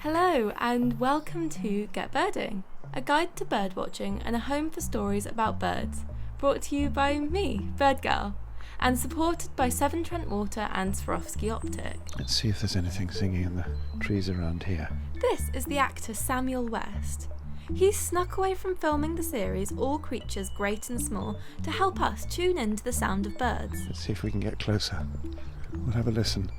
Hello and welcome to Get Birding, a guide to birdwatching and a home for stories about birds, brought to you by me, Bird Girl, and supported by Severn Trent Water and Swarovski Optic. Let's see if there's anything singing in the trees around here. This is the actor Samuel West. He's snuck away from filming the series All Creatures Great and Small to help us tune in to the sound of birds. Let's see if we can get closer. We'll have a listen.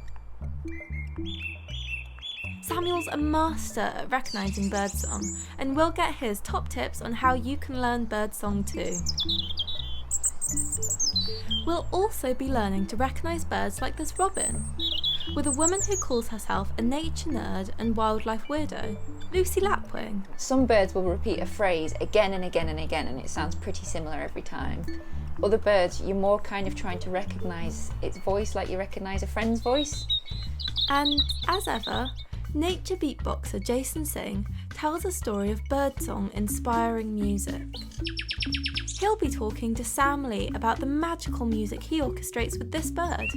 Samuel's a master at recognising birdsong, and we'll get his top tips on how you can learn birdsong too. We'll also be learning to recognise birds like this robin, with a woman who calls herself a nature nerd and wildlife weirdo, Lucy Lapwing. Some birds will repeat a phrase again and again and again, and it sounds pretty similar every time. Other birds, you're more kind of trying to recognise its voice like you recognise a friend's voice. And, as ever, nature beatboxer Jason Singh tells a story of birdsong inspiring music. He'll be talking to Sam Lee about the magical music he orchestrates with this bird,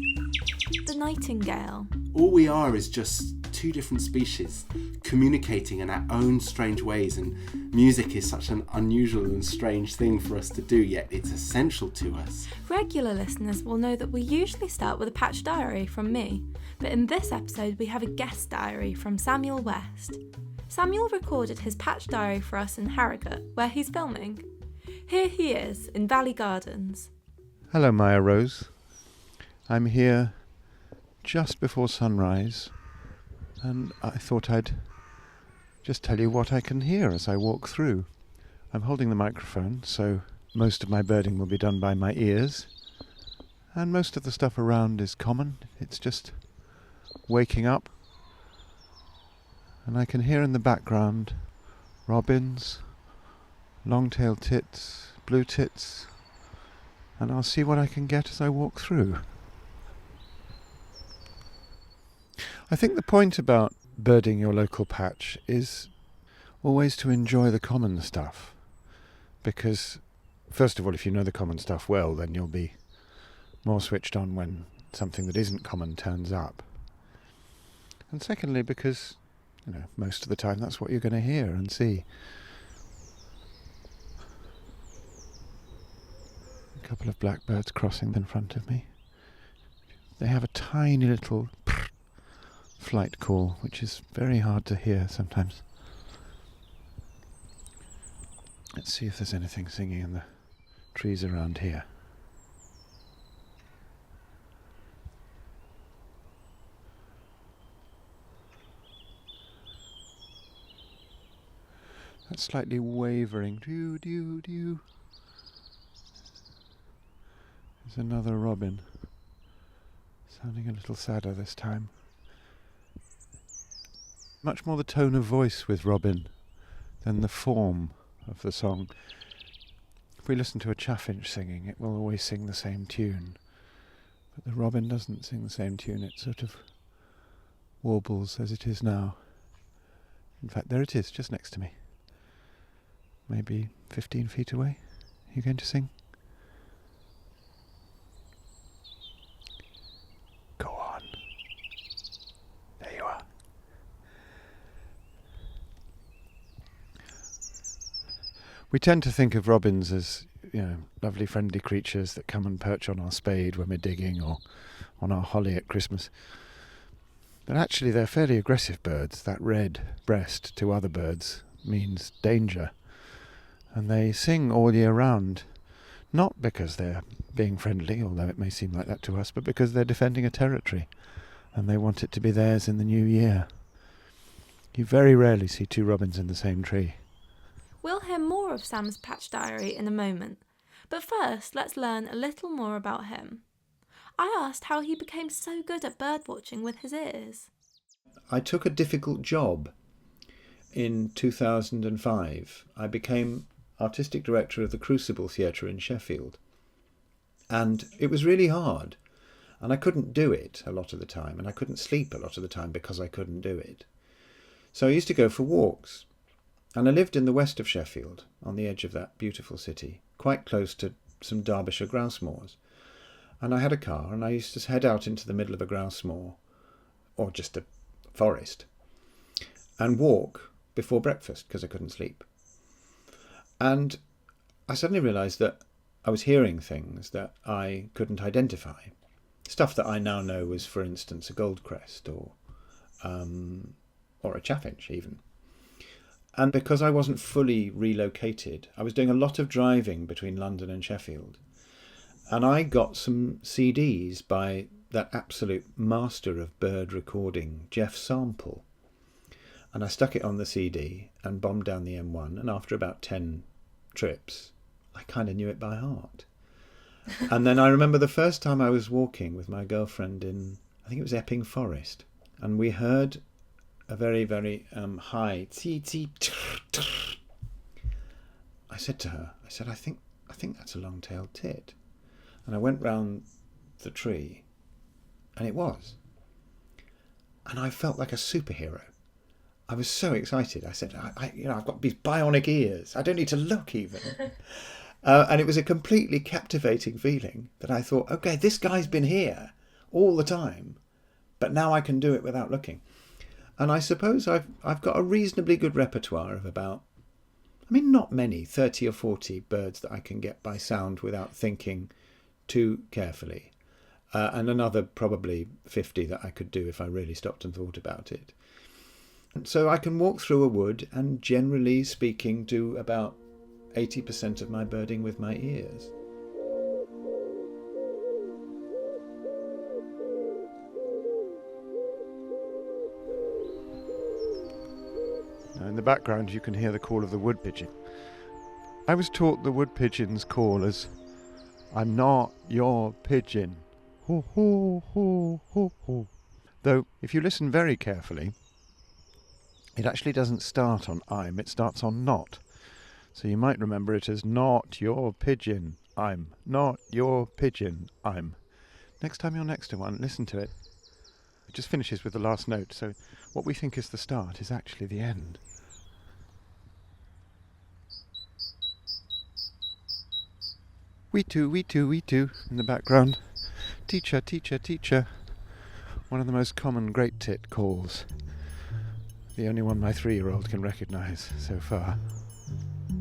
the Nightingale. All we are is just two different species communicating in our own strange ways, and music is such an unusual and strange thing for us to do, yet it's essential to us. Regular listeners will know that we usually start with a patch diary from me, but in this episode we have a guest diary from Samuel West. Samuel recorded his patch diary for us in Harrogate, where he's filming. Here he is in Valley Gardens. Hello, Mya-Rose. I'm here just before sunrise, and I thought I'd just tell you what I can hear as I walk through. I'm holding the microphone, so most of my birding will be done by my ears, and most of the stuff around is common. It's just waking up, and I can hear in the background robins, long-tailed tits, blue tits, and I'll see what I can get as I walk through. I think the point about birding your local patch is always to enjoy the common stuff, because first of all, if you know the common stuff well, then you'll be more switched on when something that isn't common turns up. And secondly, because most of the time that's what you're going to hear and see. A couple of blackbirds crossing in front of me. They have a tiny little flight call, which is very hard to hear sometimes. Let's see if there's anything singing in the trees around here. That's slightly wavering. Doo doo doo. There's another robin, sounding a little sadder this time. Much more the tone of voice with robin than the form of the song. If we listen to a chaffinch singing, it will always sing the same tune. But the robin doesn't sing the same tune, it sort of warbles as it is now. In fact, there it is, just next to me. Maybe 15 feet away. Are you going to sing? Go on. There you are. We tend to think of robins as, lovely friendly creatures that come and perch on our spade when we're digging or on our holly at Christmas. But actually they're fairly aggressive birds. That red breast to other birds means danger. And they sing all year round, not because they're being friendly, although it may seem like that to us, but because they're defending a territory and they want it to be theirs in the new year. You very rarely see two robins in the same tree. We'll hear more of Sam's patch diary in a moment, but first let's learn a little more about him. I asked how he became so good at birdwatching with his ears. I took a difficult job in 2005. I became artistic director of the Crucible Theatre in Sheffield. And it was really hard. And I couldn't do it a lot of the time. And I couldn't sleep a lot of the time because I couldn't do it. So I used to go for walks. And I lived in the west of Sheffield, on the edge of that beautiful city, quite close to some Derbyshire grouse moors. And I had a car, and I used to head out into the middle of a grouse moor, or just a forest, and walk before breakfast because I couldn't sleep. And I suddenly realised that I was hearing things that I couldn't identify. Stuff that I now know was, for instance, a goldcrest or a chaffinch even. And because I wasn't fully relocated, I was doing a lot of driving between London and Sheffield. And I got some CDs by that absolute master of bird recording, Jeff Sample. And I stuck it on the CD and bombed down the M1. And after about 10 trips, I kind of knew it by heart. And then I remember the first time I was walking with my girlfriend in, I think it was Epping Forest. And we heard a very, very high tee. I said to her, I think that's a long-tailed tit. And I went round the tree, and it was. And I felt like a superhero. I was so excited. I said, I've got these bionic ears. I don't need to look even. And it was a completely captivating feeling that I thought, okay, this guy's been here all the time, but now I can do it without looking. And I suppose I've got a reasonably good repertoire of about, not many, 30 or 40 birds that I can get by sound without thinking too carefully. And another probably 50 that I could do if I really stopped and thought about it. And so I can walk through a wood and, generally speaking, do about 80% of my birding with my ears. Now in the background you can hear the call of the wood pigeon. I was taught the wood pigeon's call as, "I'm not your pigeon. Ho ho ho ho ho." Though if you listen very carefully, it actually doesn't start on I'm, it starts on not. So you might remember it as, "Not your pigeon, I'm. Not your pigeon, I'm." Next time you're next to one, listen to it. It just finishes with the last note, so what we think is the start is actually the end. We too in the background. Teacher, teacher, teacher. One of the most common great tit calls. The only one my 3-year-old can recognise so far.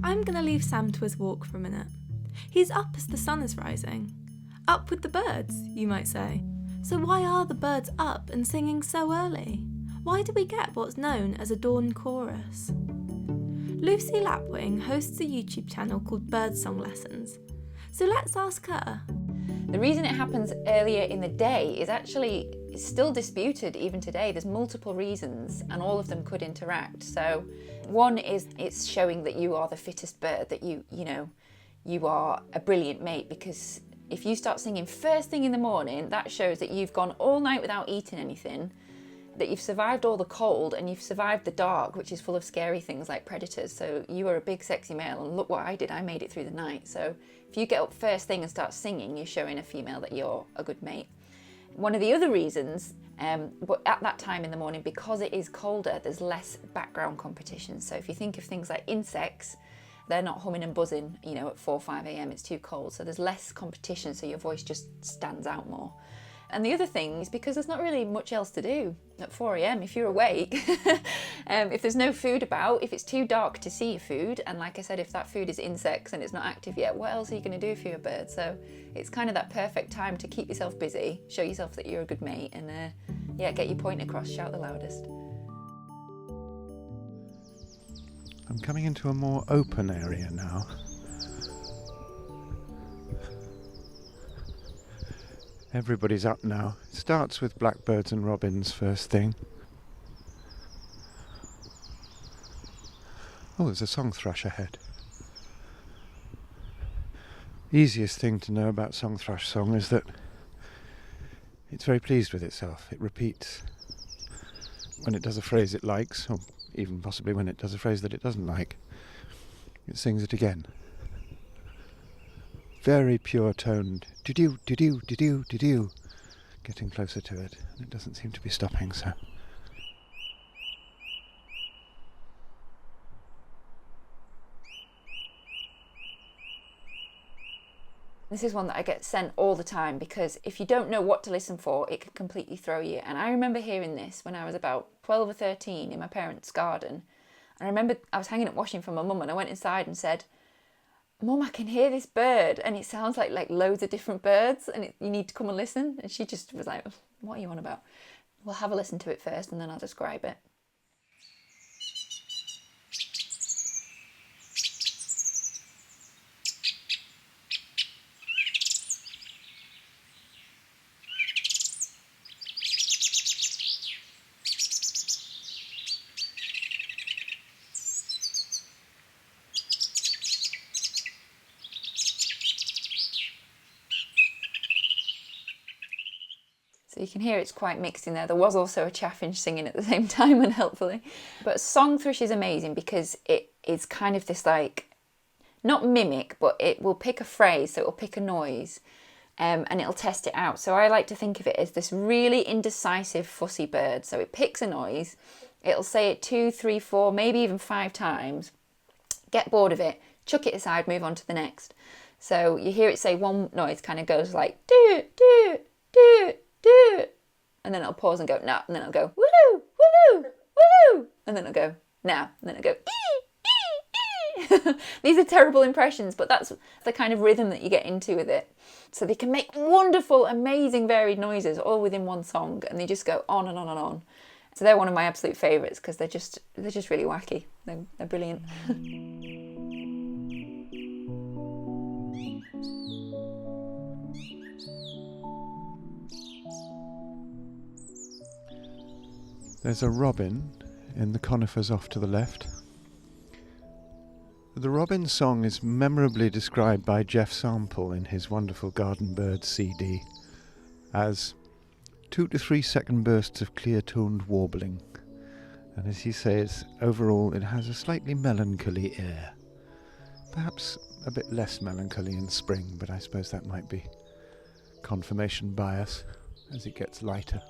I'm going to leave Sam to his walk for a minute. He's up as the sun is rising. Up with the birds, you might say. So why are the birds up and singing so early? Why do we get what's known as a dawn chorus? Lucy Lapwing hosts a YouTube channel called Birdsong Lessons. So let's ask her. The reason it happens earlier in the day is actually still disputed even today. There's multiple reasons and all of them could interact. So one is it's showing that you are the fittest bird, that you are a brilliant mate, because if you start singing first thing in the morning, that shows that you've gone all night without eating anything, that you've survived all the cold and you've survived the dark, which is full of scary things like predators. So you are a big sexy male, and look what I did, I made it through the night. So if you get up first thing and start singing, you're showing a female that you're a good mate. One of the other reasons, but at that time in the morning, because it is colder, there's less background competition. So if you think of things like insects, they're not humming and buzzing, at 4 or 5 a.m, it's too cold. So there's less competition, so your voice just stands out more. And the other thing is because there's not really much else to do at 4 a.m. if you're awake. If there's no food about, if it's too dark to see your food, and like I said, if that food is insects and it's not active yet, what else are you going to do for your bird? So it's kind of that perfect time to keep yourself busy, show yourself that you're a good mate, and get your point across, shout the loudest. I'm coming into a more open area now. Everybody's up now. It starts with blackbirds and robins first thing. Oh, there's a song thrush ahead. Easiest thing to know about song thrush song is that it's very pleased with itself. It repeats when it does a phrase it likes, or even possibly when it does a phrase that it doesn't like. It sings it again. Very pure toned, do-do, do-do, do-do, do-do. Getting closer to it, and it doesn't seem to be stopping, so. This is one that I get sent all the time because if you don't know what to listen for, it can completely throw you. And I remember hearing this when I was about 12 or 13 in my parents' garden. And I remember I was hanging up washing for my mum and I went inside and said, "Mum, I can hear this bird and it sounds like loads of different birds and you need to come and listen." And she just was like, "What are you on about?" We'll have a listen to it first and then I'll describe it. So you can hear it's quite mixed in there. There was also a chaffinch singing at the same time, unhelpfully. But song thrush is amazing because it is kind of this like, not mimic, but it will pick a phrase, so it will pick a noise and it'll test it out. So I like to think of it as this really indecisive, fussy bird. So it picks a noise, it'll say it 2, 3, 4, maybe even 5 times, get bored of it, chuck it aside, move on to the next. So you hear it say one noise kind of goes like, do, do, do, do, and then it'll pause and go, nah, and then it'll go, woo, woo, woo, and then it'll go, now, and then it'll go, ee, ee, ee. These are terrible impressions, but that's the kind of rhythm that you get into with it. So they can make wonderful, amazing, varied noises all within one song, and they just go on and on and on. So they're one of my absolute favourites because they're just really wacky. They're brilliant. There's a robin in the conifers off to the left. The robin song is memorably described by Jeff Sample in his wonderful Garden Birds CD as 2 to 3 second bursts of clear-toned warbling. And as he says, overall it has a slightly melancholy air. Perhaps a bit less melancholy in spring, but I suppose that might be confirmation bias as it gets lighter.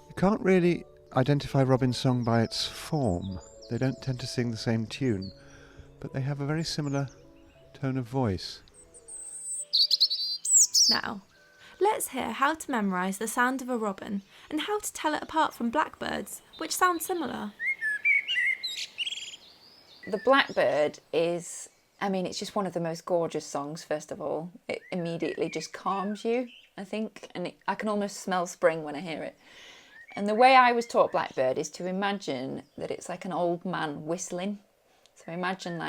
You can't really identify robin's song by its form. They don't tend to sing the same tune, but they have a very similar tone of voice. Now, let's hear how to memorise the sound of a robin and how to tell it apart from blackbirds, which sound similar. The blackbird is, it's just one of the most gorgeous songs, first of all. It immediately just calms you, I think, and I can almost smell spring when I hear it. And the way I was taught blackbird is to imagine that it's like an old man whistling. So imagine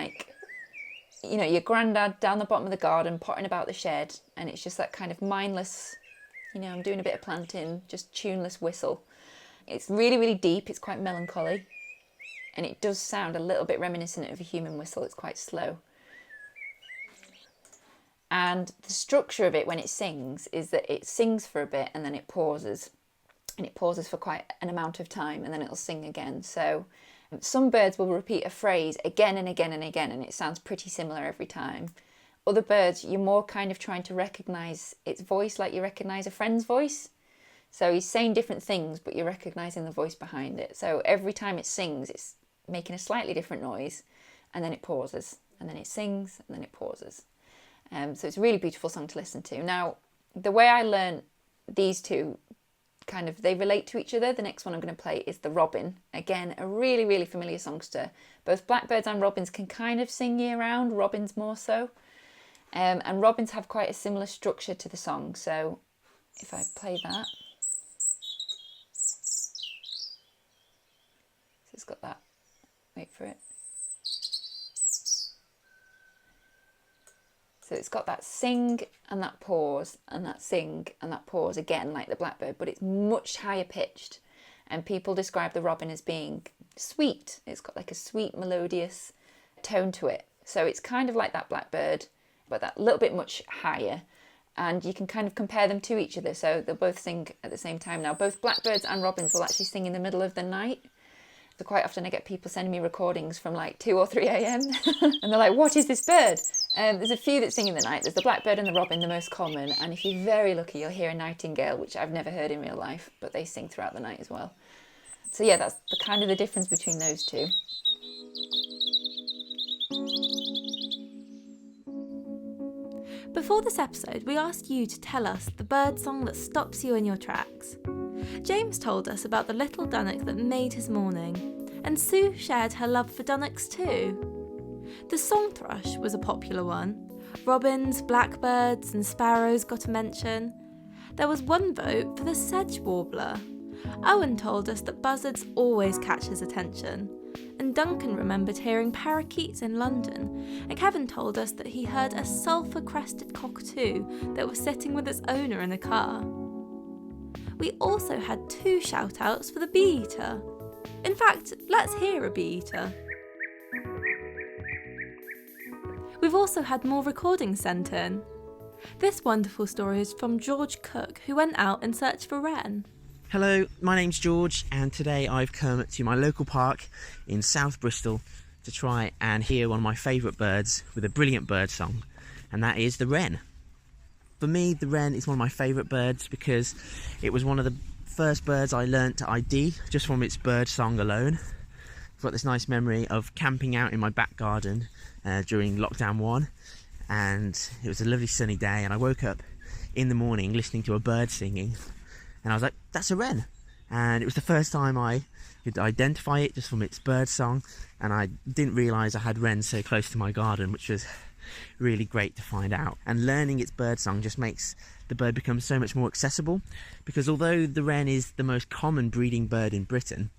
your granddad down the bottom of the garden potting about the shed, and it's just that kind of mindless, I'm doing a bit of planting, just tuneless whistle. It's really, really deep, it's quite melancholy, and it does sound a little bit reminiscent of a human whistle. It's quite slow. And the structure of it when it sings is that it sings for a bit and then it pauses. And it pauses for quite an amount of time and then it'll sing again. So some birds will repeat a phrase again and again and again, and it sounds pretty similar every time. Other birds, you're more kind of trying to recognise its voice like you recognise a friend's voice. So he's saying different things, but you're recognising the voice behind it. So every time it sings, it's making a slightly different noise, and then it pauses, and then it sings, and then it pauses. So it's a really beautiful song to listen to. Now, the way I learned these two, they relate to each other. The next one I'm going to play is the robin. Again, a really, really familiar songster. Both blackbirds and robins can kind of sing year round, robins more so. And robins have quite a similar structure to the song. So if I play that. So it's got that. Wait for it. So it's got that sing and that pause and that sing and that pause again like the blackbird, but it's much higher pitched. And people describe the robin as being sweet. It's got like a sweet melodious tone to it. So it's kind of like that blackbird, but that little bit much higher. And you can kind of compare them to each other. So they'll both sing at the same time. Now, both blackbirds and robins will actually sing in the middle of the night. So quite often I get people sending me recordings from like 2 or 3 a.m. and they're like, what is this bird? There's a few that sing in the night. There's the blackbird and the robin, the most common. And if you're very lucky, you'll hear a nightingale, which I've never heard in real life, but they sing throughout the night as well. So yeah, that's the difference between those two. Before this episode, we asked you to tell us the bird song that stops you in your tracks. James told us about the little dunnock that made his morning, and Sue shared her love for dunnocks too. The song thrush was a popular one. Robins, blackbirds and sparrows got a mention. There was one vote for the sedge warbler. Owen told us that buzzards always catch his attention, and Duncan remembered hearing parakeets in London, and Kevin told us that he heard a sulphur-crested cockatoo that was sitting with its owner in the car. We also had 2 shout-outs for the bee-eater. In fact, let's hear a bee-eater. We've also had more recordings sent in. This wonderful story is from George Cook, who went out in search for wren. Hello, my name's George, and today I've come to my local park in South Bristol to try and hear one of my favourite birds with a brilliant bird song, and that is the wren. For me, the wren is one of my favourite birds because it was one of the first birds I learnt to ID just from its bird song alone. I've got this nice memory of camping out in my back garden during lockdown 1, and it was a lovely sunny day, and I woke up in the morning listening to a bird singing, and I was like, that's a wren. And it was the first time I could identify it just from its bird song, and I didn't realise I had wrens so close to my garden, which was really great to find out. And learning its bird song just makes the bird become so much more accessible, because although the wren is the most common breeding bird in Britain,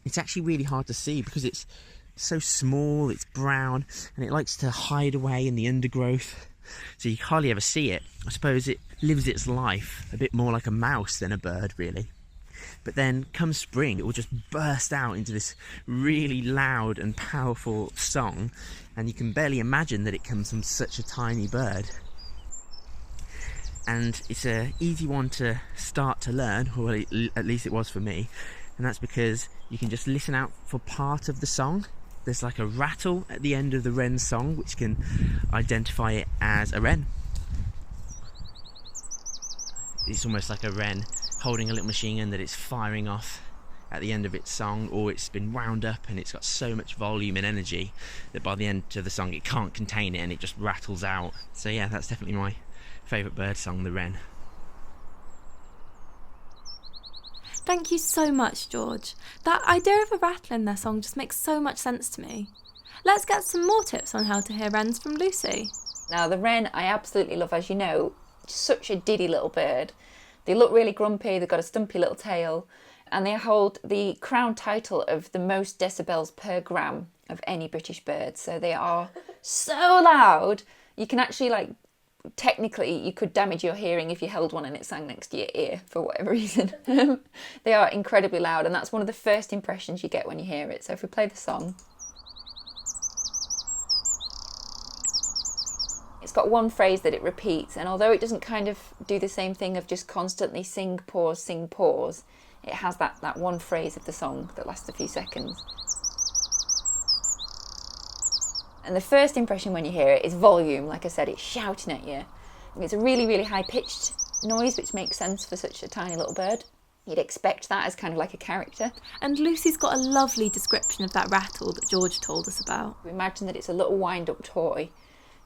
it's actually really hard to see because it's so small, it's brown, and it likes to hide away in the undergrowth, so you hardly ever see it. I suppose it lives its life a bit more like a mouse than a bird, really. But then come spring, it will just burst out into this really loud and powerful song, and you can barely imagine that it comes from such a tiny bird. And it's an easy one to start to learn, or at least it was for me, and that's because you can just listen out for part of the song. There's like a rattle at the end of the wren song which can identify it as a wren. It's almost like a wren holding a little machine gun that it's firing off at the end of its song, or it's been wound up and it's got so much volume and energy that by the end of the song it can't contain it and it just rattles out. So yeah, that's definitely my favourite bird song, the wren. Thank you so much, George. That idea of a rattle in their song just makes so much sense to me. Let's get some more tips on how to hear wrens from Lucy. Now, the wren I absolutely love, as you know. Such a diddy little bird. They look really grumpy, they've got a stumpy little tail, and they hold the crown title of the most decibels per gram of any British bird. So they are so loud, you can actually, technically you could damage your hearing if you held one and it sang next to your ear for whatever reason. They are incredibly loud, and that's one of the first impressions you get when you hear it. So if we play the song. It's got one phrase that it repeats, and although it doesn't kind of do the same thing of just constantly sing, pause, it has that one phrase of the song that lasts a few seconds. And the first impression when you hear it is volume. Like I said, it's shouting at you. It's a really, really high-pitched noise, which makes sense for such a tiny little bird. You'd expect that as kind of like a character. And Lucy's got a lovely description of that rattle that George told us about. Imagine that it's a little wind-up toy.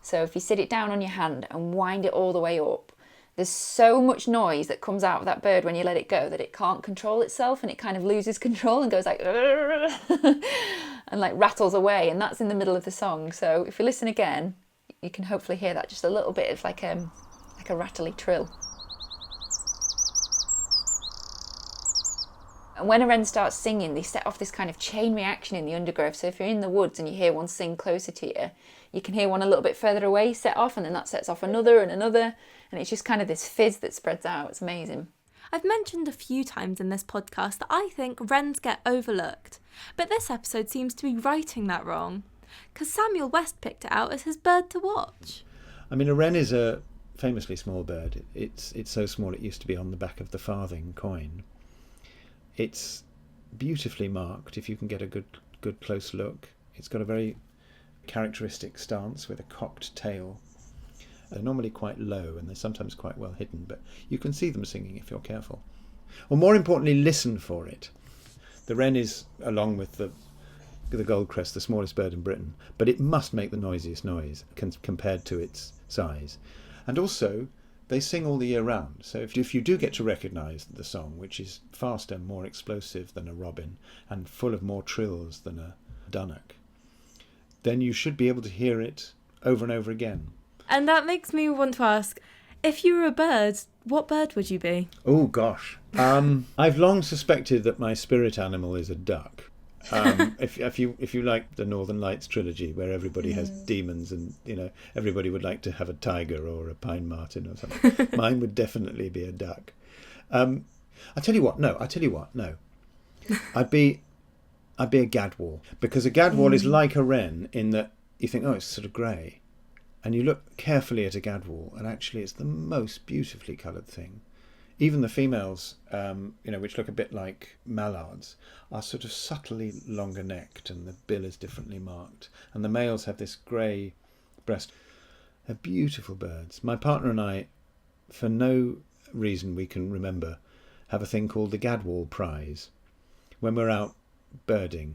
So if you sit it down on your hand and wind it all the way up, there's so much noise that comes out of that bird when you let it go that it can't control itself, and it kind of loses control and goes like and rattles away, and that's in the middle of the song. So if you listen again, you can hopefully hear that just a little bit of like a rattly trill. And when a wren starts singing, they set off this kind of chain reaction in the undergrowth. So if you're in the woods and you hear one sing closer to you, you can hear one a little bit further away set off, and then that sets off another and another. And it's just kind of this fizz that spreads out. It's amazing. I've mentioned a few times in this podcast that I think wrens get overlooked, but this episode seems to be righting that wrong, because Samuel West picked it out as his bird to watch. I mean, a wren is a famously small bird. It's so small it used to be on the back of the farthing coin. It's beautifully marked if you can get a good close look. It's got a very characteristic stance with a cocked tail. They're normally quite low and they're sometimes quite well hidden, but you can see them singing if you're careful. Or more importantly, listen for it. The wren is, along with the goldcrest, the smallest bird in Britain, but it must make the noisiest noise compared to its size. And also, they sing all the year round. So if you do get to recognise the song, which is faster, more explosive than a robin, and full of more trills than a dunnock, then you should be able to hear it over and over again. And that makes me want to ask, if you were a bird, what bird would you be? Oh, gosh. I've long suspected that my spirit animal is a duck. If you like the Northern Lights trilogy, where everybody has demons and, everybody would like to have a tiger or a pine marten or something, mine would definitely be a duck. I tell you what, no. I'd be a gadwall, because a gadwall is like a wren in that you think, oh, it's sort of grey, and you look carefully at a gadwall, and actually it's the most beautifully coloured thing. Even the females, which look a bit like mallards, are sort of subtly longer necked, and the bill is differently marked. And the males have this grey breast. They're beautiful birds. My partner and I, for no reason we can remember, have a thing called the Gadwall Prize. When we're out birding,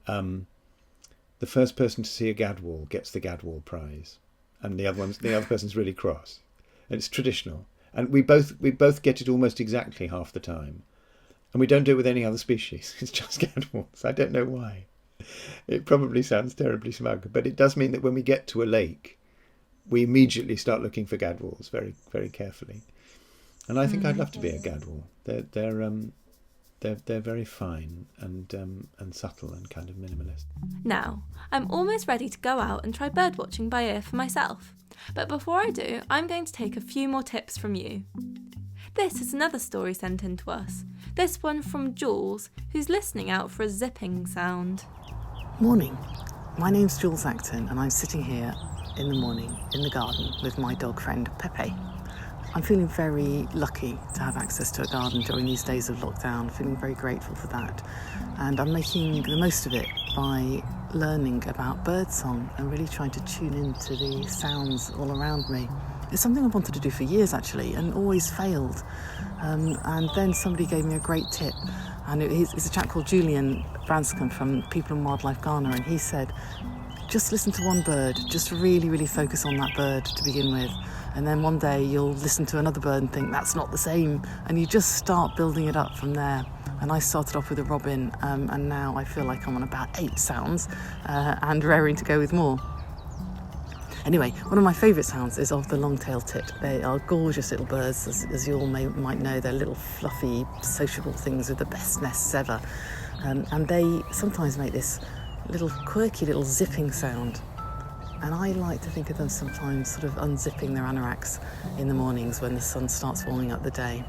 the first person to see a gadwall gets the Gadwall Prize, and the other person's really cross. And it's traditional. And we both get it almost exactly half the time. And we don't do it with any other species. It's just gadwalls. I don't know why. It probably sounds terribly smug, but it does mean that when we get to a lake, we immediately start looking for gadwalls very, very carefully. And I think I'd love to be a gadwall. They're very fine and subtle and kind of minimalist. Now, I'm almost ready to go out and try birdwatching by ear for myself. But before I do, I'm going to take a few more tips from you. This is another story sent in to us. This one from Jules, who's listening out for a zipping sound. Morning. My name's Jules Acton, and I'm sitting here in the morning in the garden with my dog friend Pepe. I'm feeling very lucky to have access to a garden during these days of lockdown, feeling very grateful for that. And I'm making the most of it by learning about birdsong and really trying to tune into the sounds all around me. It's something I wanted to do for years actually, and always failed. And then somebody gave me a great tip, and it's a chap called Julian Branscombe from People and Wildlife Ghana, and he said, just listen to one bird, just really, really focus on that bird to begin with. And then one day you'll listen to another bird and think that's not the same, and you just start building it up from there. And I started off with a robin, and now I feel like I'm on about 8 sounds and raring to go with more. Anyway, one of my favourite sounds is of the long-tailed tit. They are gorgeous little birds, as you all might know. They're little fluffy, sociable things with the best nests ever. And they sometimes make this little quirky little zipping sound. And I like to think of them sometimes sort of unzipping their anoraks in the mornings when the sun starts warming up the day.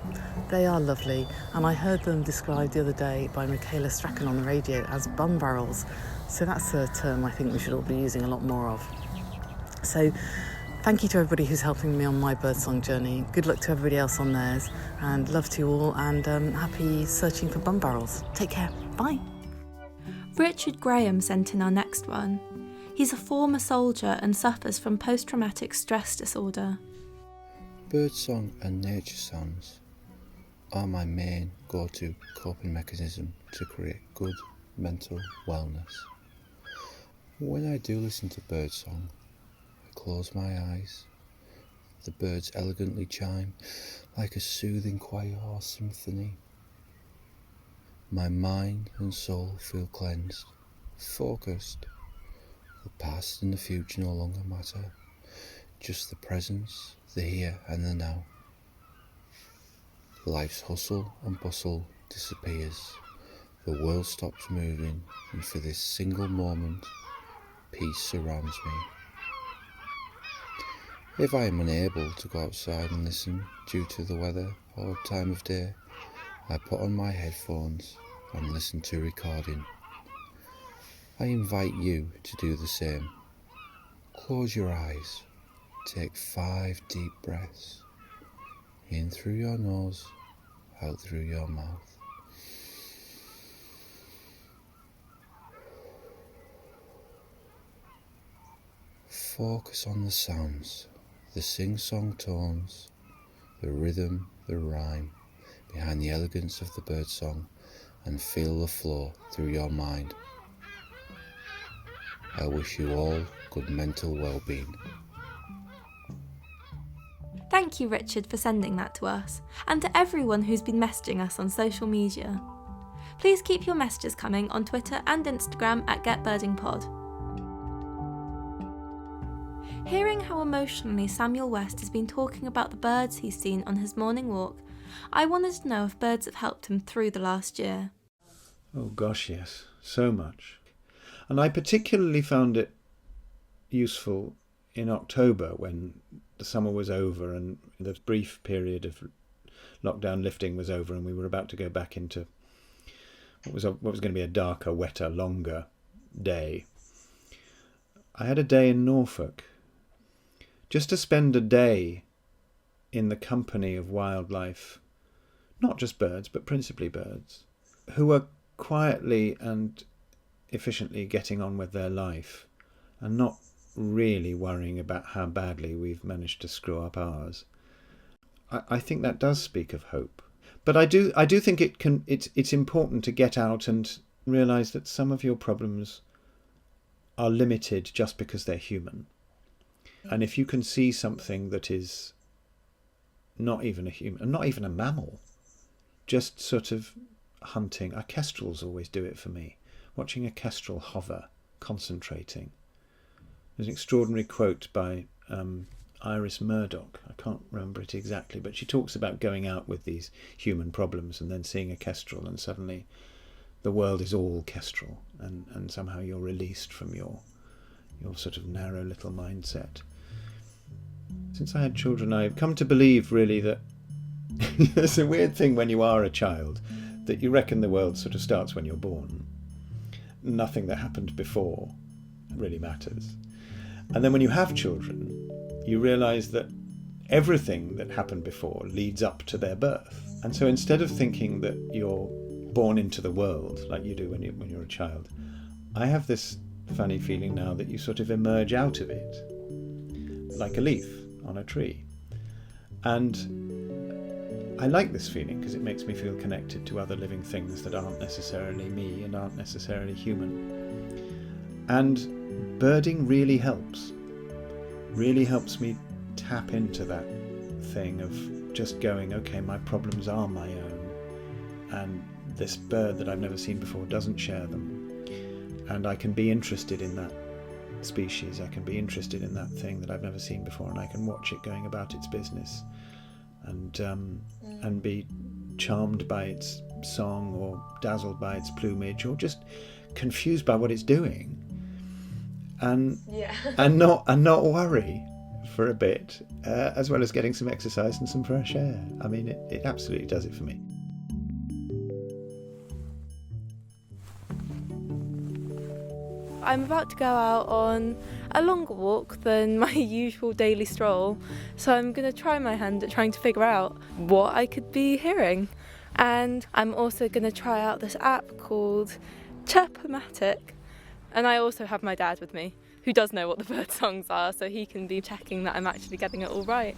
They are lovely, and I heard them described the other day by Michaela Strachan on the radio as bum barrels. So that's a term I think we should all be using a lot more of. So thank you to everybody who's helping me on my birdsong journey. Good luck to everybody else on theirs, and love to you all, and happy searching for bum barrels. Take care. Bye. Richard Graham sent in our next one. He's a former soldier and suffers from post-traumatic stress disorder. Birdsong and nature sounds are my main go-to coping mechanism to create good mental wellness. When I do listen to birdsong, I close my eyes. The birds elegantly chime like a soothing choir or symphony. My mind and soul feel cleansed, focused. The past and the future no longer matter, just the presence, the here and the now. Life's hustle and bustle disappears, the world stops moving, and for this single moment, peace surrounds me. If I am unable to go outside and listen due to the weather or time of day, I put on my headphones and listen to recording. I invite you to do the same. Close your eyes, take 5 deep breaths, in through your nose, out through your mouth. Focus on the sounds, the sing-song tones, the rhythm, the rhyme, behind the elegance of the birdsong, and feel the flow through your mind. I wish you all good mental well-being. Thank you, Richard, for sending that to us, and to everyone who's been messaging us on social media. Please keep your messages coming on Twitter and Instagram at GetBirdingPod. Hearing how emotionally Samuel West has been talking about the birds he's seen on his morning walk, I wanted to know if birds have helped him through the last year. Oh gosh, yes, so much. And I particularly found it useful in October when the summer was over and the brief period of lockdown lifting was over and we were about to go back into what was going to be a darker, wetter, longer day. I had a day in Norfolk. Just to spend a day in the company of wildlife, not just birds, but principally birds, who are quietly and efficiently getting on with their life and not really worrying about how badly we've managed to screw up ours. I think that does speak of hope. But I do think it's important to get out and realise that some of your problems are limited just because they're human. And if you can see something that is not even a human, not even a mammal, just sort of hunting. Kestrels always do it for me. Watching a kestrel hover, concentrating. There's an extraordinary quote by Iris Murdoch. I can't remember it exactly, but she talks about going out with these human problems and then seeing a kestrel and suddenly the world is all kestrel and somehow you're released from your sort of narrow little mindset. Since I had children, I've come to believe really that it's a weird thing when you are a child, that you reckon the world sort of starts when you're born. Nothing that happened before really matters. And then when you have children, you realise that everything that happened before leads up to their birth. And so instead of thinking that you're born into the world like you do when you're a child, I have this funny feeling now that you sort of emerge out of it, like a leaf on a tree. And I like this feeling because it makes me feel connected to other living things that aren't necessarily me and aren't necessarily human. And birding really helps me tap into that thing of just going, okay, my problems are my own, and this bird that I've never seen before doesn't share them, and I can be interested in that species, I can be interested in that thing that I've never seen before, and I can watch it going about its business and be charmed by its song or dazzled by its plumage or just confused by what it's doing, and not worry for a bit, as well as getting some exercise and some fresh air. I mean, it absolutely does it for me. I'm about to go out on a longer walk than my usual daily stroll, so I'm going to try my hand at trying to figure out what I could be hearing. And I'm also going to try out this app called Chirpomatic, and I also have my dad with me, who does know what the bird songs are, so he can be checking that I'm actually getting it all right.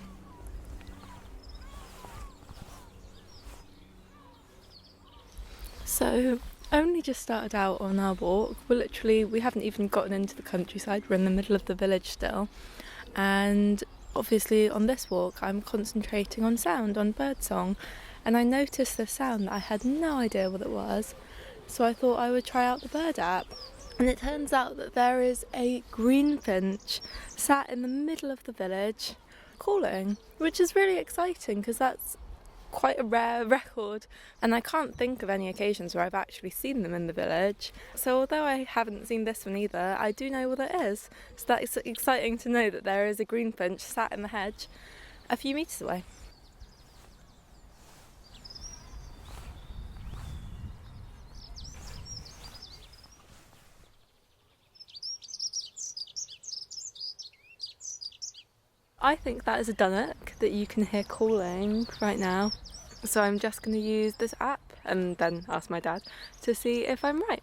So, only just started out on our walk. We haven't even gotten into the countryside, we're in the middle of the village still. And obviously on this walk I'm concentrating on sound, on birdsong, and I noticed this sound that I had no idea what it was, so I thought I would try out the bird app. And it turns out that there is a greenfinch sat in the middle of the village calling, which is really exciting because that's quite a rare record, and I can't think of any occasions where I've actually seen them in the village. So although I haven't seen this one either, I do know what it is. So that's exciting to know that there is a greenfinch sat in the hedge a few metres away. I think that is a dunnock that you can hear calling right now. So I'm just going to use this app and then ask my dad to see if I'm right.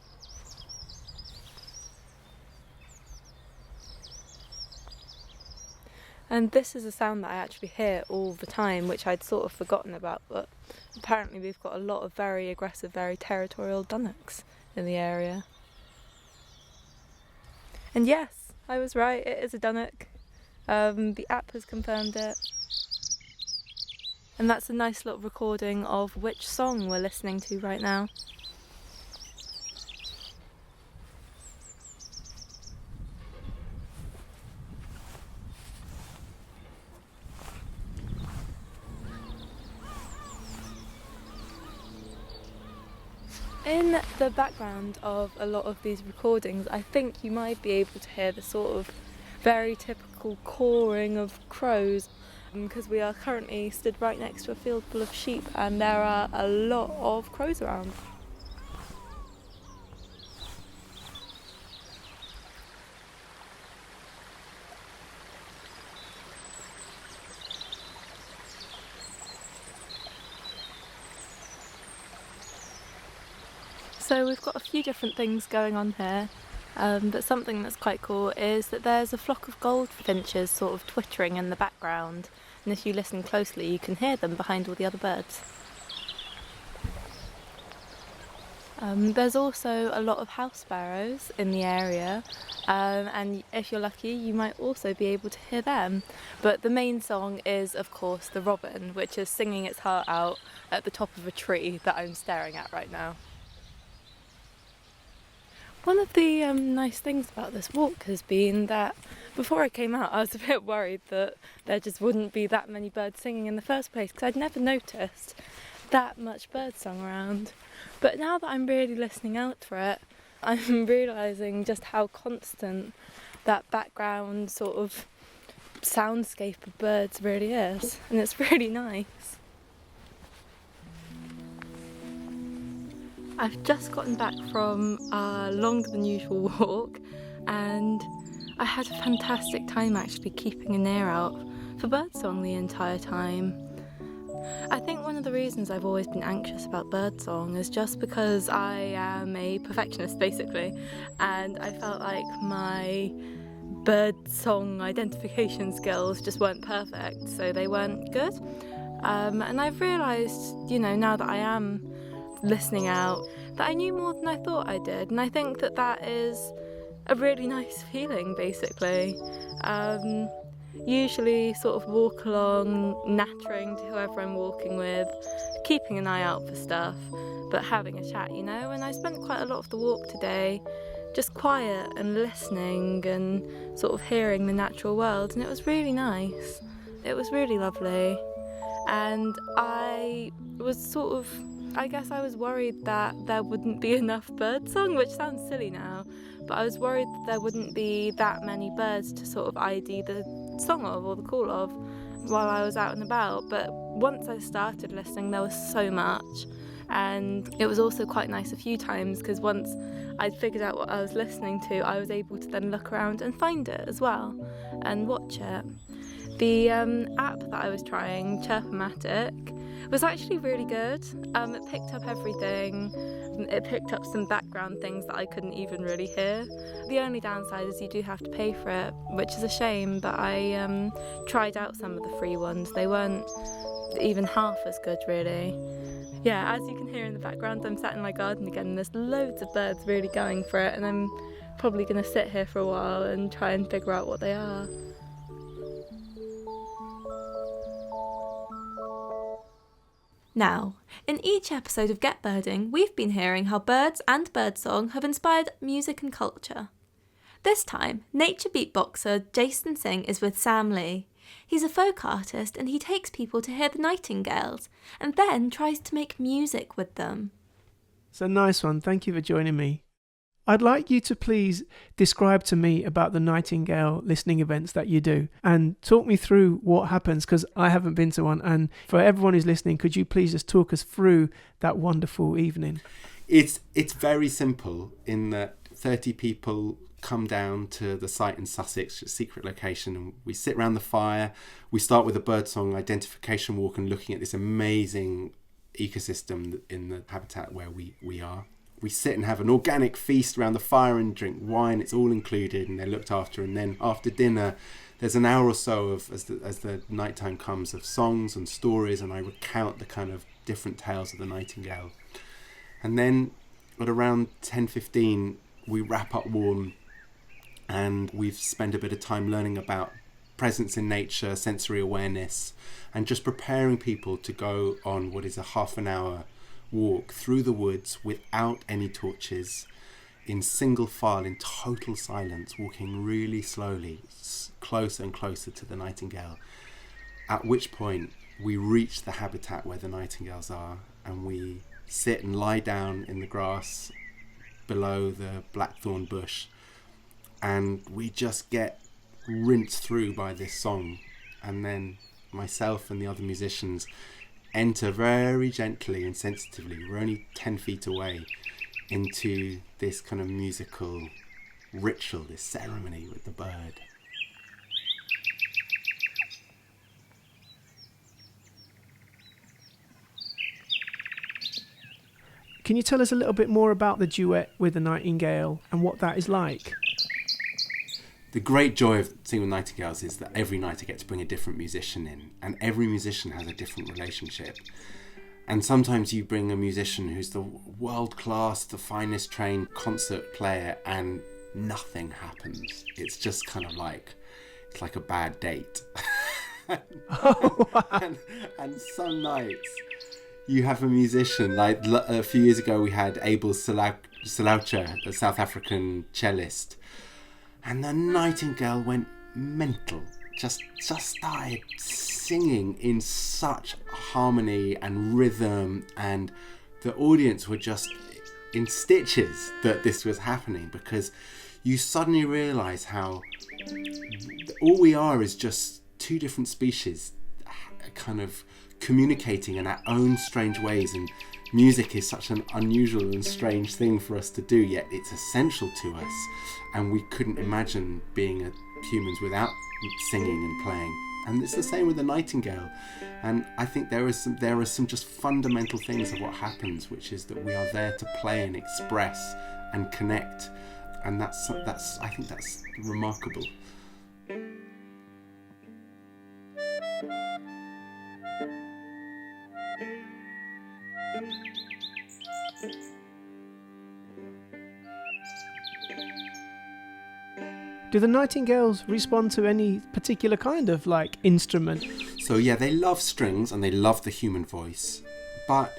And this is a sound that I actually hear all the time, which I'd sort of forgotten about, but apparently we've got a lot of very aggressive, very territorial dunnocks in the area. And yes, I was right, it is a dunnock. The app has confirmed it. And that's a nice little recording of which song we're listening to right now. In the background of a lot of these recordings, I think you might be able to hear the sort of very typical cawing of crows, because we are currently stood right next to a field full of sheep and there are a lot of crows around. So we've got a few different things going on here, but something that's quite cool is that there's a flock of goldfinches sort of twittering in the background, and if you listen closely you can hear them behind all the other birds. There's also a lot of house sparrows in the area, and if you're lucky you might also be able to hear them. But the main song is of course the robin, which is singing its heart out at the top of a tree that I'm staring at right now. One of the nice things about this walk has been that before I came out I was a bit worried that there just wouldn't be that many birds singing in the first place, because I'd never noticed that much birdsong around. But now that I'm really listening out for it, I'm realising just how constant that background sort of soundscape of birds really is, and it's really nice. I've just gotten back from a longer than usual walk and I had a fantastic time actually keeping an ear out for birdsong the entire time. I think one of the reasons I've always been anxious about birdsong is just because I am a perfectionist basically, and I felt like my birdsong identification skills just weren't perfect, so they weren't good. And I've realised, now that I am listening out, that I knew more than I thought I did, and I think that that is a really nice feeling basically. Usually sort of walk along nattering to whoever I'm walking with, keeping an eye out for stuff, but having a chat, and I spent quite a lot of the walk today just quiet and listening and sort of hearing the natural world, and it was really nice. It was really lovely, and I guess I was worried that there wouldn't be enough birdsong, which sounds silly now, but I was worried that there wouldn't be that many birds to sort of ID the song of or the call of while I was out and about. But once I started listening there was so much, and it was also quite nice a few times because once I'd figured out what I was listening to I was able to then look around and find it as well and watch it. The app that I was trying, Chirpomatic, was actually really good. It picked up everything. It picked up some background things that I couldn't even really hear. The only downside is you do have to pay for it, which is a shame, but I tried out some of the free ones. They weren't even half as good really. Yeah, as you can hear in the background, I'm sat in my garden again and there's loads of birds really going for it, and I'm probably going to sit here for a while and try and figure out what they are. Now, in each episode of Get Birding, we've been hearing how birds and birdsong have inspired music and culture. This time, nature beatboxer Jason Singh is with Sam Lee. He's a folk artist and he takes people to hear the Nightingales and then tries to make music with them. It's a nice one. Thank you for joining me. I'd like you to please describe to me about the Nightingale listening events that you do and talk me through what happens, because I haven't been to one. And for everyone who's listening, could you please just talk us through that wonderful evening? It's very simple in that 30 people come down to the site in Sussex, a secret location, and we sit around the fire. We start with a birdsong identification walk and looking at this amazing ecosystem in the habitat where we are. We sit and have an organic feast around the fire and drink wine. It's all included and they're looked after. And then after dinner, there's an hour or so of, as the nighttime comes, of songs and stories, and I recount the kind of different tales of the nightingale. And then at around 10:15, we wrap up warm and we've spent a bit of time learning about presence in nature, sensory awareness, and just preparing people to go on what is a half an hour walk through the woods without any torches, in single file, in total silence, walking really slowly, closer and closer to the nightingale, at which point we reach the habitat where the nightingales are, and we sit and lie down in the grass below the blackthorn bush, and we just get rinsed through by this song. And then myself and the other musicians enter very gently and sensitively, we're only 10 feet away, into this kind of musical ritual, this ceremony with the bird. Can you tell us a little bit more about the duet with the nightingale and what that is like? The great joy of singing with nightingales is that every night I get to bring a different musician in, and every musician has a different relationship. And sometimes you bring a musician who's the world-class, the finest trained concert player, and nothing happens. It's just kind of like, it's like a bad date. and some nights you have a musician, like a few years ago we had Abel Salaucha, a South African cellist, and the nightingale went mental, just started singing in such harmony and rhythm, and the audience were just in stitches that this was happening, because you suddenly realise how all we are is just two different species kind of communicating in our own strange ways, and music is such an unusual and strange thing for us to do, yet it's essential to us, and we couldn't imagine being humans without singing and playing. And it's the same with the nightingale, and I think there are some just fundamental things of what happens, which is that we are there to play and express and connect, and that's I think that's remarkable. Do the nightingales respond to any particular kind of like instrument? So yeah, they love strings and they love the human voice, but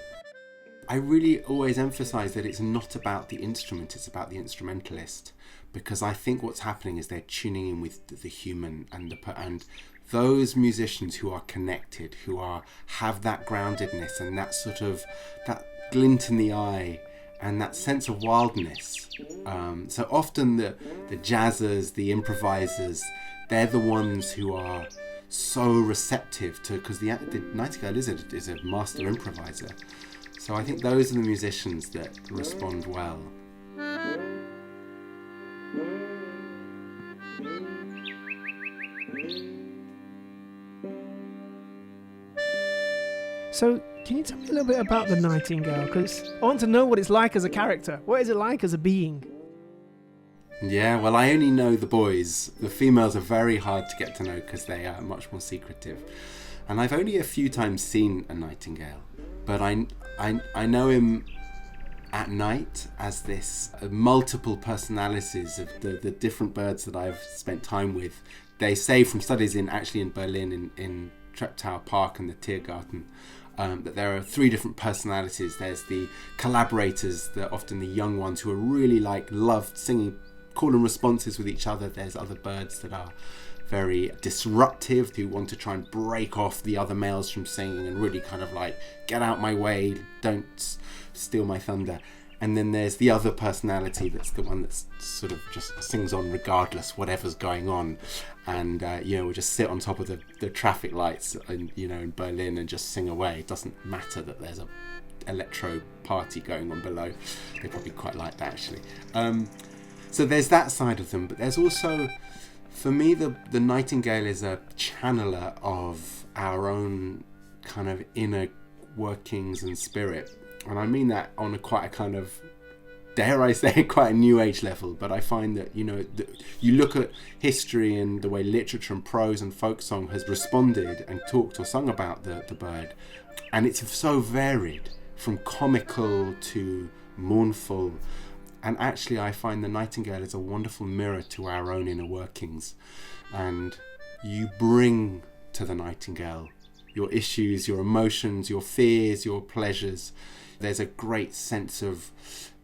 I really always emphasize that it's not about the instrument, it's about the instrumentalist, because I think what's happening is they're tuning in with the human, and those musicians who are connected, who have that groundedness and that sort of that glint in the eye and that sense of wildness. So often the jazzers, the improvisers, they're the ones who are so receptive to, because the nightingale is a master improviser. So I think those are the musicians that respond well. So, can you tell me a little bit about the nightingale? Because I want to know what it's like as a character. What is it like as a being? Yeah, well, I only know the boys. The females are very hard to get to know because they are much more secretive. And I've only a few times seen a nightingale, but I know him at night as this multiple personalities of the different birds that I've spent time with. They say from studies in Berlin in Treptower Park and the Tiergarten, that there are three different personalities. There's the collaborators, often the young ones who are really love singing call and responses with each other. There's other birds that are very disruptive, who want to try and break off the other males from singing and really kind of get out my way, don't steal my thunder. And then there's the other personality that's the one that's sort of just sings on regardless whatever's going on, and we'll just sit on top of the traffic lights in Berlin and just sing away. It doesn't matter that there's a electro party going on below. They probably quite like that actually. So there's that side of them, but there's also, for me, the nightingale is a channeler of our own kind of inner workings and spirit. And I mean that on quite a kind of, dare I say, quite a new age level. But I find that, you look at history and the way literature and prose and folk song has responded and talked or sung about the bird. And it's so varied, from comical to mournful. And actually I find the nightingale is a wonderful mirror to our own inner workings. And you bring to the nightingale your issues, your emotions, your fears, your pleasures. There's a great sense of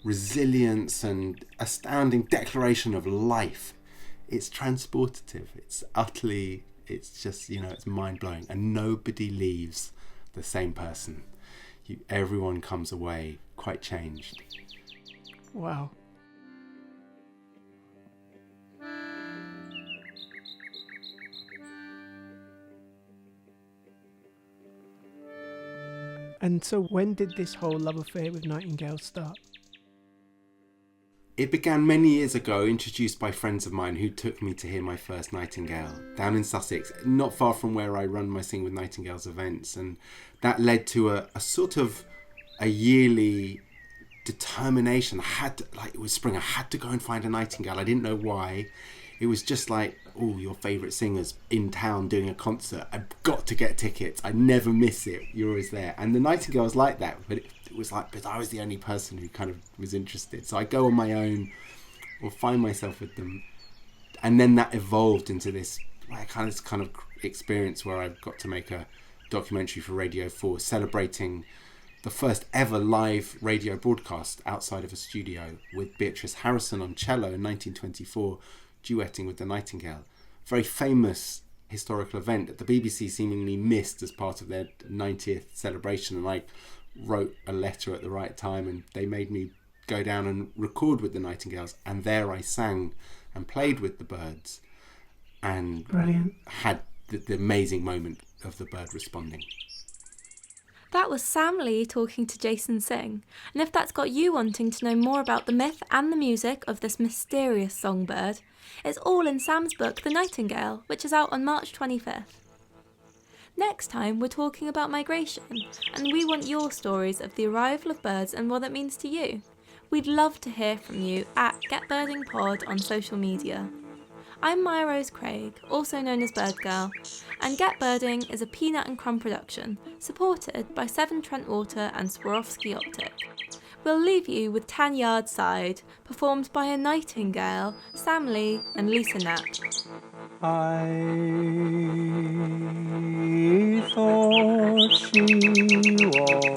resilience and astounding declaration of life. It's transportative. It's just, it's mind-blowing. And nobody leaves the same person. Everyone comes away quite changed. Wow. And so when did this whole love affair with nightingales start? It began many years ago, introduced by friends of mine who took me to hear my first nightingale down in Sussex, not far from where I run my Sing with Nightingales events. And that led to a sort of a yearly determination. It was spring, I had to go and find a nightingale. I didn't know why. It was just like, oh, your favourite singer's in town doing a concert. I've got to get tickets. I never miss it. You're always there. And the nightingale was like that, but it was like, but I was the only person who kind of was interested. So I go on my own or find myself with them. And then that evolved into this kind of experience where I got to make a documentary for Radio 4 celebrating the first ever live radio broadcast outside of a studio with Beatrice Harrison on cello in 1924, duetting with the nightingale. Very famous historical event that the BBC seemingly missed as part of their 90th celebration, and I wrote a letter at the right time and they made me go down and record with the nightingales, and there I sang and played with the birds and Brilliant. Had the amazing moment of the bird responding. That was Sam Lee talking to Jason Singh, and if that's got you wanting to know more about the myth and the music of this mysterious songbird, it's all in Sam's book The Nightingale, which is out on March 25th. Next time we're talking about migration, and we want your stories of the arrival of birds and what it means to you. We'd love to hear from you at GetBirdingPod on social media. I'm Mya-Rose Craig, also known as Bird Girl, and Get Birding is a Peanut and Crumb production, supported by Severn Trent Water and Swarovski Optic. We'll leave you with 10 Yard Side, performed by a nightingale, Sam Lee and Lisa Knapp. I thought she was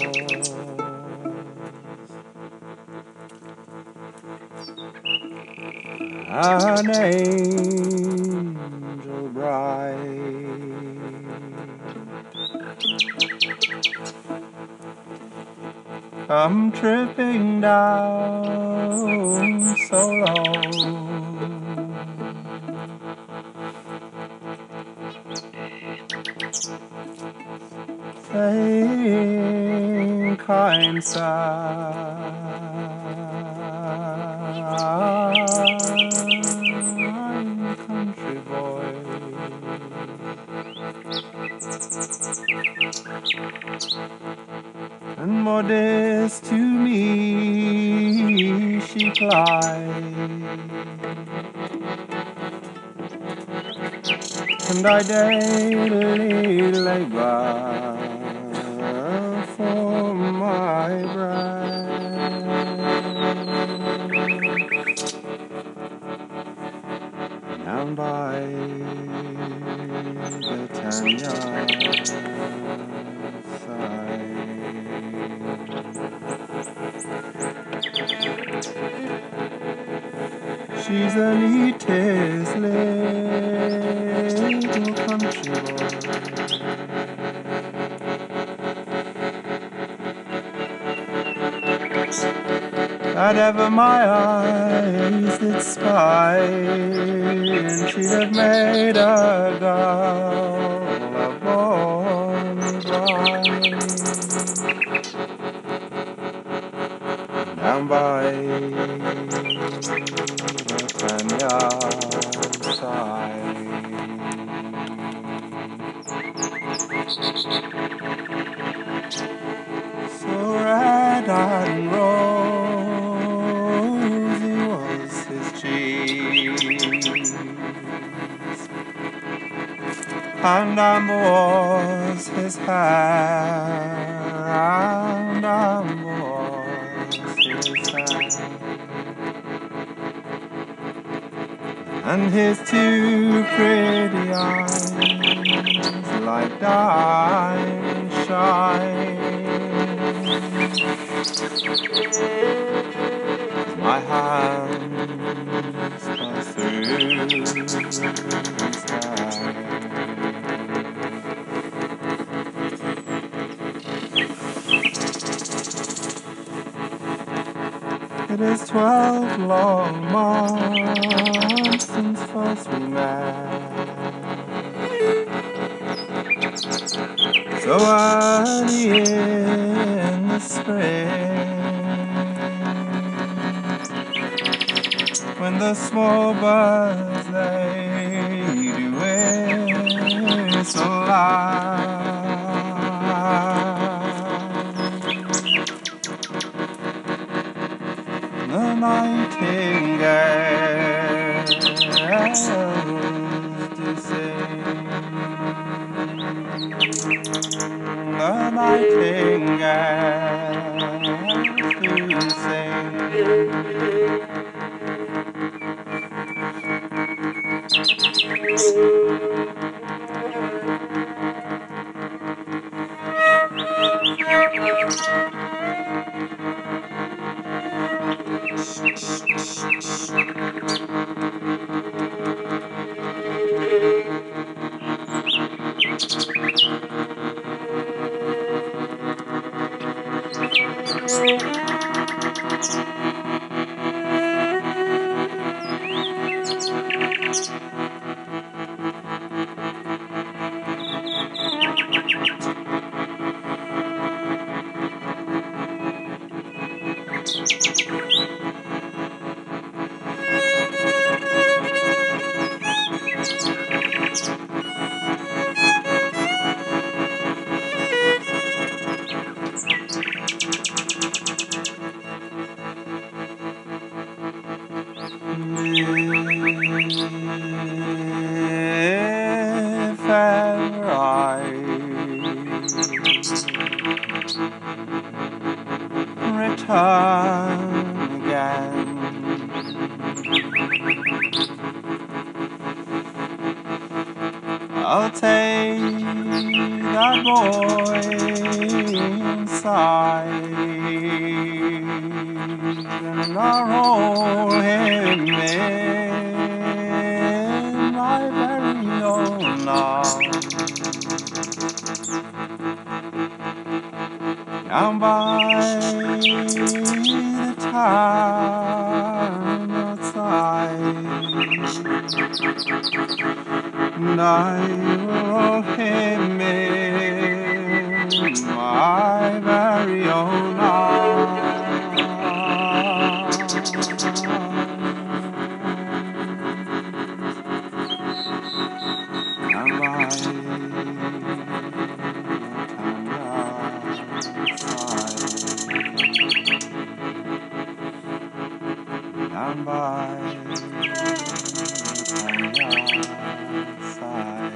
an angel bride, come tripping down so low, saying kind country boy, and modest to me she plied, and I daily labor for my bride. Down by the Tanya side, she's the neatest little country boy, that ever my eyes did spy, and she'd have made a girl a born bride. Down by the Tanya side, so red and rosy was his cheeks, and amber was his hair, and amber was his hair, and his two pretty eyes like diamond shine. My hands pass through his hair. It is 12 long months since first we met, so early in the spring, when the small birds they do whistle loud. The nightingales do sing. The nightingales do sing. If ever I return again, I'll take that boy inside and I'll roll him in my very own arms. Down by the town outside, and I will roll him in my very own arms. Down by down by the side.